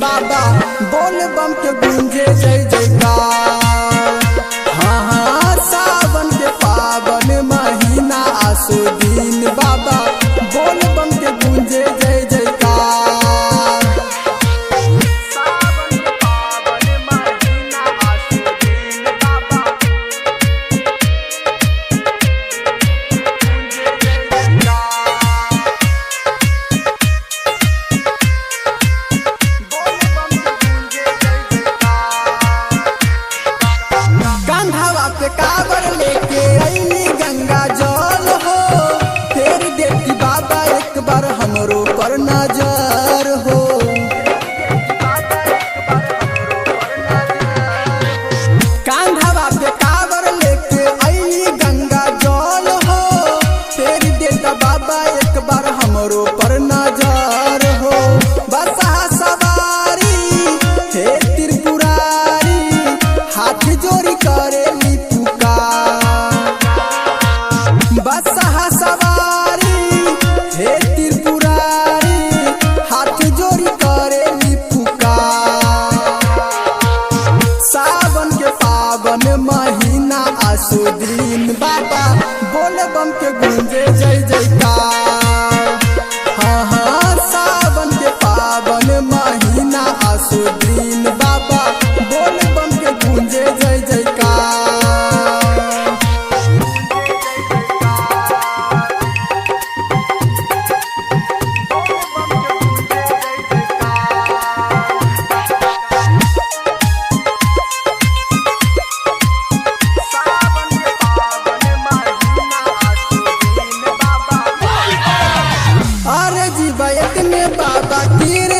बाबा बोल बम के गूंजे जय जयकार। हाँ हाँ सावन के पावन महीना आसो दिन बाबा बोल बम के गूंजे जय जयकार। सावन के पावन महीना आसो दिन बाबा गूंजे जय जयकार। कंधवा पे कावर लेके अइली गंगा जल हो, फेर देती बाबा एक बार हमरो पर नजर हो। कंधवा पे कावर लेके अइली गंगा जल हो, फेर देता बाबा एक बार हमरो पर नजर हो। बसा सवारी हे त्रिपुरारी हाथ जोड़ी करेली पुकार। बसा सवारी हे त्रिपुरारी हाथ जोड़ी करेली पुकार। सावन के पावन महीना आसो दिन बाबा बोल बम के गूंजे जय जयकार। हाँ हाँ सावन के पावन महीना आसो दिन बाबा बोल बम के गूंजे जय जयकार। अरे जी बैत में बाबा गिर